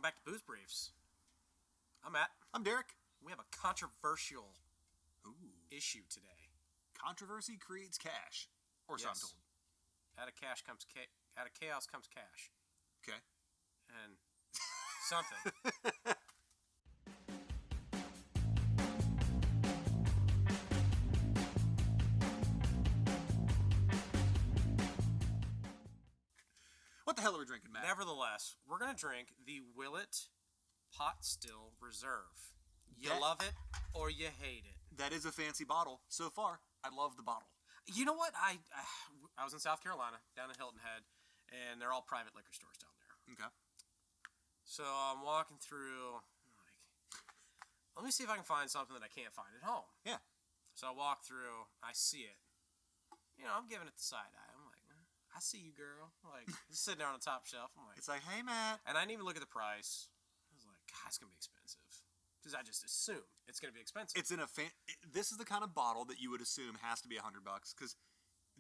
back to Booze Briefs. I'm Matt. I'm Derek. We have a controversial issue today. Controversy creates cash, or so I'm told. Out of chaos comes cash. Okay. And something. What the hell are we drinking, Matt? Nevertheless, we're going to drink the Willett Pot Still Reserve. You love it or you hate it. That is a fancy bottle. So far, I love the bottle. You know what? I was in South Carolina, down in Hilton Head, and they're all private liquor stores down there. Okay. So I'm walking through, let me see if I can find something that I can't find at home. Yeah. So I walk through, I see it. You know, I'm giving it the side eye. I'm like, I see you, girl. Like, it's sitting there on the top shelf. I'm like, it's like, hey, Matt. And I didn't even look at the price. I was like, God, it's going to be expensive. Because I just assume it's going to be expensive. It's in a this is the kind of bottle that you would assume has to be $100 because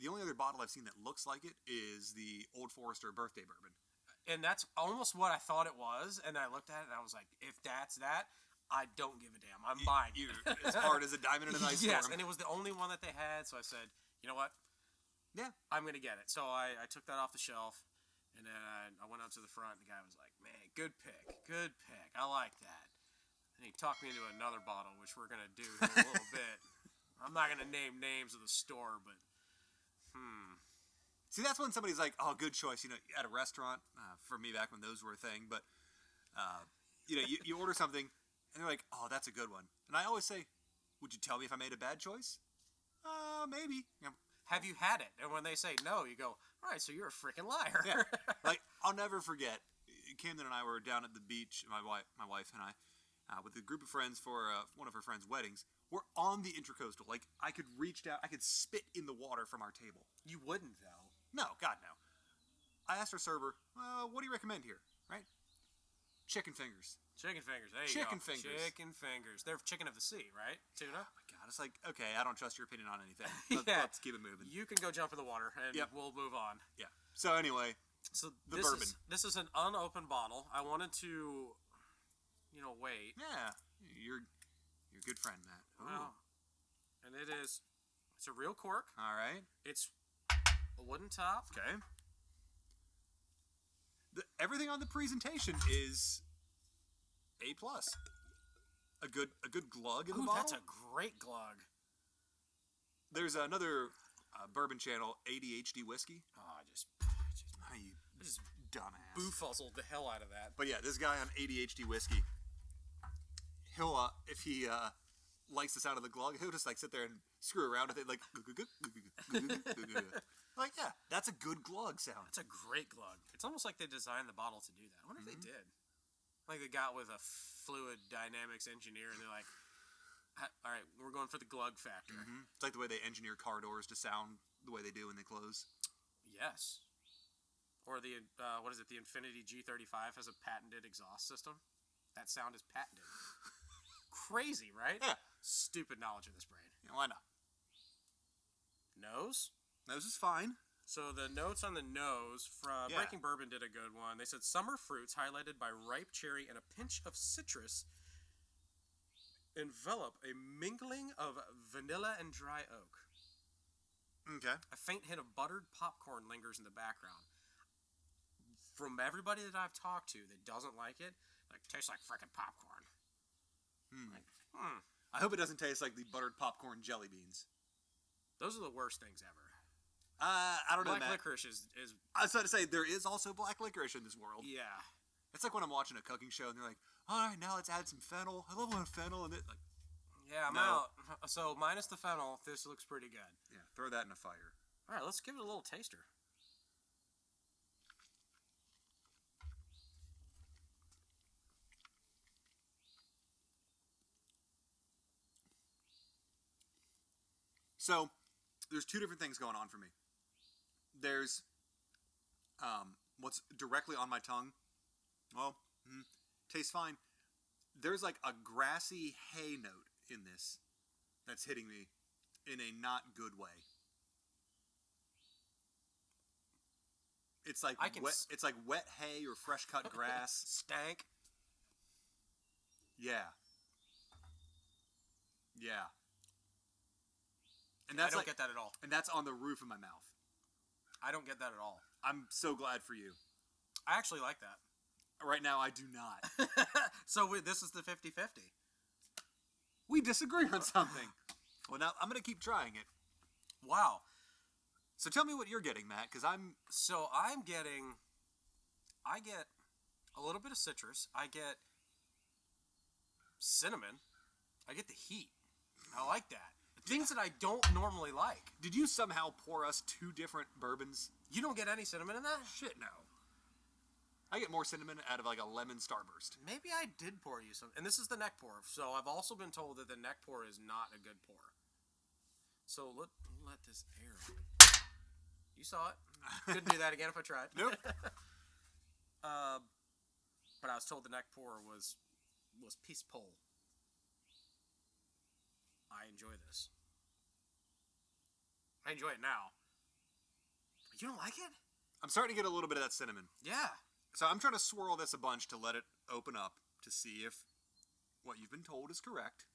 the only other bottle I've seen that looks like it is the Old Forester Birthday Bourbon. And that's almost what I thought it was. And I looked at it and I was like, if that's that, I don't give a damn. I'm buying it. You're as hard as a diamond in an ice storm. Yes, and it was the only one that they had. So I said, you know what? Yeah. I'm going to get it. So I took that off the shelf, and then I went up to the front, and the guy was like, man, good pick. Good pick. I like that. And he talked me into another bottle, which we're going to do here in a little bit. I'm not going to name names of the store, but, See, that's when somebody's like, oh, good choice, you know, at a restaurant, for me back when those were a thing, but, you know, you order something, and they're like, oh, that's a good one. And I always say, would you tell me if I made a bad choice? Maybe. You know, have you had it? And when they say no, you go, all right, so you're a freaking liar. Yeah. Like, I'll never forget, Camden and I were down at the beach, my wife and I, with a group of friends for one of her friends' weddings. We're on the Intracoastal. Like, I could reach down, I could spit in the water from our table. You wouldn't, though. No, God, no. I asked our server, what do you recommend here, right? Chicken fingers. Chicken fingers, there you Chicken go. fingers. Chicken fingers. They're chicken of the sea, right? Tuna? Oh, my God. It's like, okay, I don't trust your opinion on anything. Let's keep it moving. You can go jump in the water, and we'll move on. Yeah. So, anyway, the bourbon. This is an unopened bottle. I wanted to, wait. Yeah. You're a good friend, Matt. Well, and it's a real cork. All right. It's a wooden top. Okay. Everything on the presentation is A+. A good glug in the bottle. That's a great glug. There's another bourbon channel, ADHD Whiskey. Oh, I just dumbass. Boo-fuzzled the hell out of that. But yeah, this guy on ADHD Whiskey, he'll, if he likes the sound of the glug, he'll just like sit there and screw around with it like, like, yeah, that's a good glug sound. That's a great glug. It's almost like they designed the bottle to do that. I wonder if they did. Like they got with a fluid dynamics engineer and they're like, all right, we're going for the glug factor. Mm-hmm. It's like the way they engineer car doors to sound the way they do when they close. Yes. Or the, the Infiniti G35 has a patented exhaust system. That sound is patented. Crazy, right? Yeah. Stupid knowledge of this brain. Yeah, why not? Nose? Nose is fine. So the notes on the nose from Breaking Bourbon did a good one. They said summer fruits highlighted by ripe cherry and a pinch of citrus envelop a mingling of vanilla and dry oak. Okay. A faint hint of buttered popcorn lingers in the background. From everybody that I've talked to that doesn't like it, like tastes like frickin' popcorn. I hope it doesn't taste like the buttered popcorn jelly beans. Those are the worst things ever. I don't know, Matt. Black licorice is... I was about to say, there is also black licorice in this world. Yeah. It's like when I'm watching a cooking show and they're like, all right, now let's add some fennel. I love a little fennel. And it, like, yeah, I'm out. So minus the fennel, this looks pretty good. Yeah, throw that in a fire. All right, let's give it a little taster. So, there's two different things going on for me. There's what's directly on my tongue. Well, tastes fine. There's like a grassy hay note in this that's hitting me in a not good way. It's like it's like wet hay or fresh cut grass. Stank. Yeah. Yeah. And I that's don't get that at all. And that's on the roof of my mouth. I don't get that at all. I'm so glad for you. I actually like that. Right now, I do not. So this is the 50-50. We disagree on something. Well, now I'm going to keep trying it. Wow. So tell me what you're getting, Matt, because I get a little bit of citrus. I get cinnamon. I get the heat. I like that. Things that I don't normally like. Did you somehow pour us 2 different bourbons? You don't get any cinnamon in that? Shit, no. I get more cinnamon out of like a lemon starburst. Maybe I did pour you some. And this is the neck pour. So I've also been told that the neck pour is not a good pour. So let this air. You saw it. Couldn't do that again if I tried. Nope. But I was told the neck pour was piece pole. I enjoy this. I enjoy it now. You don't like it? I'm starting to get a little bit of that cinnamon. Yeah. So I'm trying to swirl this a bunch to let it open up to see if what you've been told is correct.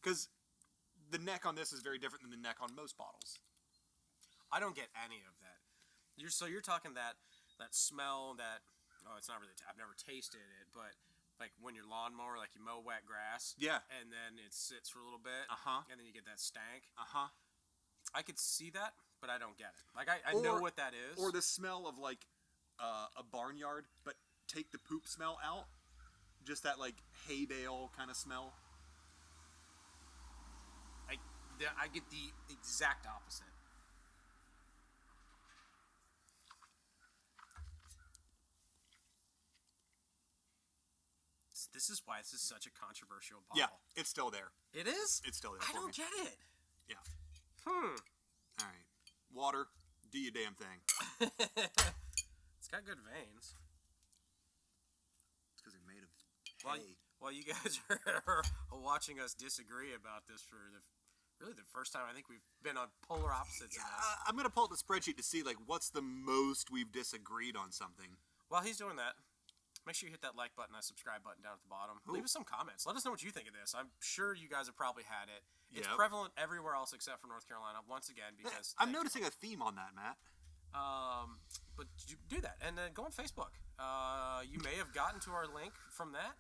Because the neck on this is very different than the neck on most bottles. I don't get any of that. You're talking that smell that, it's not really, I've never tasted it, but like when your lawnmower, like you mow wet grass. Yeah. And then it sits for a little bit. Uh-huh. And then you get that stank. Uh-huh. I could see that, but I don't get it. Like I know what that is. Or the smell of like a barnyard, but take the poop smell out. Just that like hay bale kind of smell. I get the exact opposite. This is why this is such a controversial bottle. Yeah, it's still there. It is? It's still there. I don't get it. Yeah. All right. Water, do your damn thing. It's got good veins. It's because they're made of hay. While you guys are watching us disagree about this for really the first time, I think we've been on polar opposites. Yeah, I'm going to pull up the spreadsheet to see like what's the most we've disagreed on something. While he's doing that, make sure you hit that like button, that subscribe button down at the bottom. Ooh. Leave us some comments. Let us know what you think of this. I'm sure you guys have probably had it. It's prevalent everywhere else except for North Carolina, once again, because... I'm noticing a theme on that, Matt. But do that. And then go on Facebook. You may have gotten to our link from that.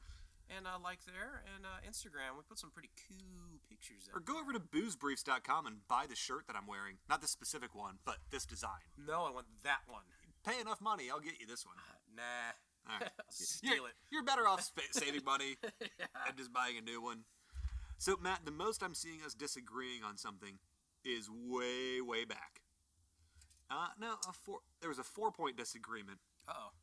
And like there. And Instagram, we put some pretty cool pictures there. Or go over to boozebriefs.com and buy the shirt that I'm wearing. Not this specific one, but this design. No, I want that one. Pay enough money, I'll get you this one. Nah. All right. Steal it. You're better off saving money and just buying a new one. So, Matt, the most I'm seeing us disagreeing on something is way, way back. There was a 4-point disagreement. Uh-oh.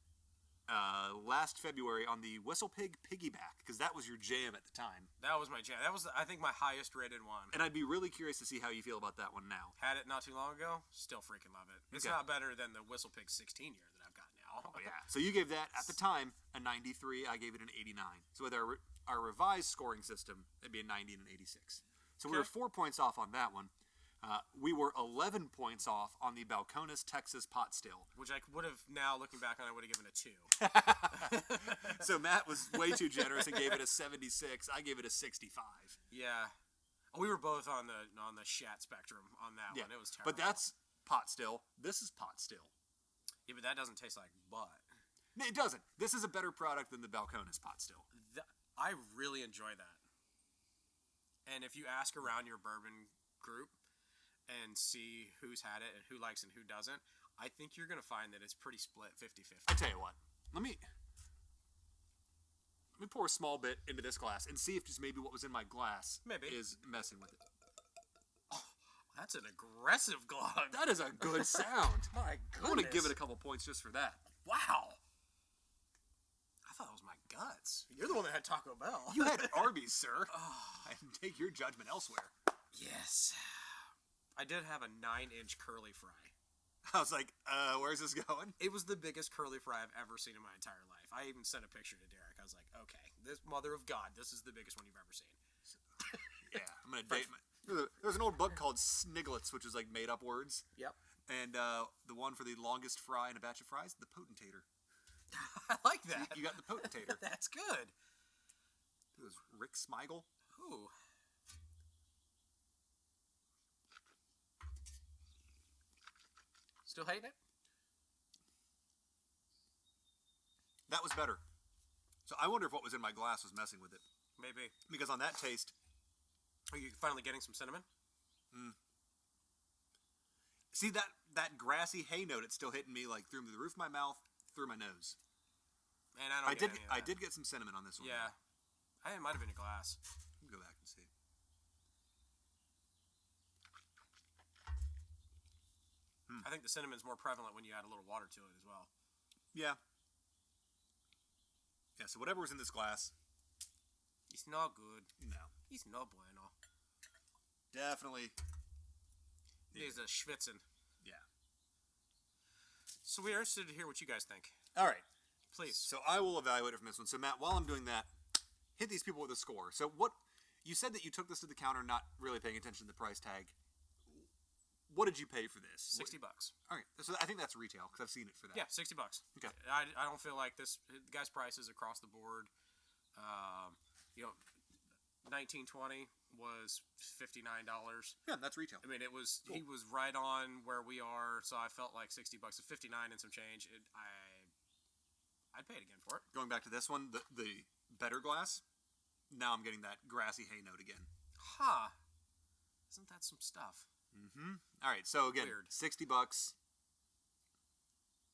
Last February on the Whistle Pig Piggyback, because that was your jam at the time. That was my jam. That was, I think, my highest rated one. And I'd be really curious to see how you feel about that one now. Had it not too long ago. Still freaking love it. It's not better than the Whistle Pig 16 year that I've got now. Oh, yeah. So you gave that, at the time, a 93. I gave it an 89. So with our revised scoring system, it'd be a 90 and an 86. So we were 4 points off on that one. We were 11 points off on the Balcones Texas Pot Still. Which I would have, now looking back on it, I would have given a 2. So Matt was way too generous and gave it a 76. I gave it a 65. Yeah. We were both on the shat spectrum on that one. It was terrible. But that's Pot Still. This is Pot Still. Yeah, but that doesn't taste like butt. No, it doesn't. This is a better product than the Balcones Pot Still. I really enjoy that. And if you ask around your bourbon group and see who's had it and who likes and who doesn't, I think you're going to find that it's pretty split 50-50. I tell you what. Let me pour a small bit into this glass and see if just maybe what was in my glass is messing with it. Oh, that's an aggressive glug. That is a good sound. My goodness. I want to give it a couple points just for that. Wow. I thought it was my guts. You're the one that had Taco Bell. You had Arby's, sir. I can take your judgment elsewhere. Yes. I did have a 9-inch curly fry. I was like, where's this going? It was the biggest curly fry I've ever seen in my entire life. I even sent a picture to Derek. I was like, okay, this mother of God, this is the biggest one you've ever seen. Yeah, I'm going to date my... There's an old book called Sniglets, which is like made-up words. Yep. And the one for the longest fry in a batch of fries, the potentator. I like that. You got the potentator. That's good. It was Rick Smigel. Ooh. Still hating it? That was better. So I wonder if what was in my glass was messing with it. Maybe. Because on that taste... Are you finally getting some cinnamon? See, that grassy hay note, it's still hitting me like through the roof of my mouth, through my nose. And I don't I did get some cinnamon on this one. Yeah. I think it might have been a glass. Go back and see. I think the cinnamon's more prevalent when you add a little water to it as well. Yeah. Yeah, so whatever was in this glass... It's not good. No. It's not bueno. Definitely. He's a schwitzen. Yeah. So we are interested to hear what you guys think. All right. Please. So I will evaluate it from this one. So Matt, while I'm doing that, hit these people with a score. So what... You said that you took this to the counter not really paying attention to the price tag. What did you pay for this? $60. All right. So I think that's retail because I've seen it for that. Yeah, $60. Okay. I don't feel like this... The guy's prices across the board. You know, 1920 was $59. Yeah, that's retail. I mean, it was Cool. he was right on where we are, so I felt like $60 at 59 and some change. I'd pay it again for it. Going back to this one, the better glass. Now I'm getting that grassy hay note again. Huh? Isn't that some stuff? Mm-hmm. All right. So again, Weird. $60.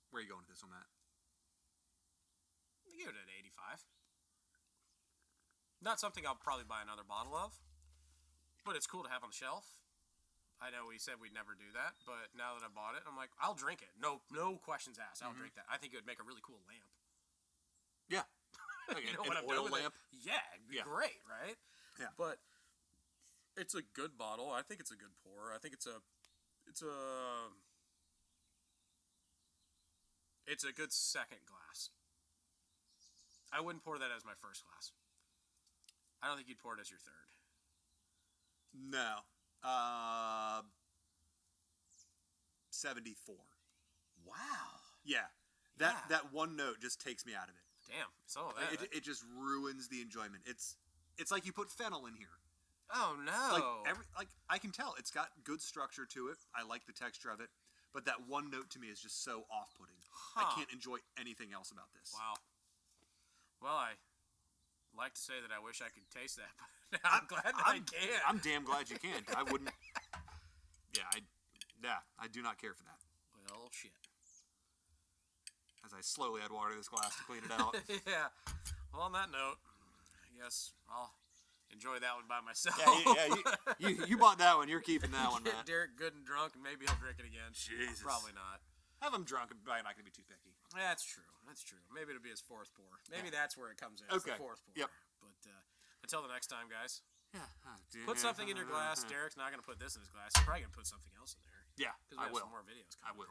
Where are you going with this one, Matt? I give it an 85. Not something I'll probably buy another bottle of, but it's cool to have on the shelf. I know we said we'd never do that, but now that I bought it, I'm like, I'll drink it. No questions asked. I'll drink that. I think it would make a really cool lamp. Yeah. Like You know an what I'm oil doing with lamp. it? Yeah, it'd be great, right? Yeah. But it's a good bottle. I think it's a good pour. I think it's a good second glass. I wouldn't pour that as my first glass. I don't think you'd pour it as your third. No. 74. Wow. Yeah. That one note just takes me out of it. Damn. Some of that. It just ruins the enjoyment. It's like you put fennel in here. Oh no. Like I can tell it's got good structure to it. I like the texture of it, but that one note to me is just so off-putting. I can't enjoy anything else about this. Wow. Well, I like to say that I wish I could taste that, but I'm glad that I can. I'm damn glad you can. I wouldn't. I do not care for that. Well, shit. As I slowly add water to this glass to clean it out. Yeah. Well, on that note, I guess I'll enjoy that one by myself. Yeah. You bought that one. You're keeping that one, Get Matt. Derek good and drunk, and maybe he'll drink it again. Jesus. Probably not. Have him drunk and probably not going to be too picky. Yeah, that's true. That's true. Maybe it'll be his fourth pour. Maybe that's where it comes in. Okay. It's the fourth pour. Yep. But until the next time, guys, Yeah. put something in your glass. Derek's not going to put this in his glass. He's probably going to put something else in there. Yeah, Because we I have will. some more videos coming. I will.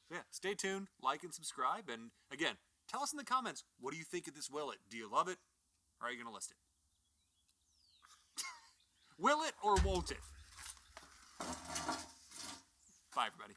Yeah, stay tuned, like and subscribe, and again, tell us in the comments, what do you think of this Willett? Do you love it, or are you going to list it? Will it or won't it? Bye, everybody.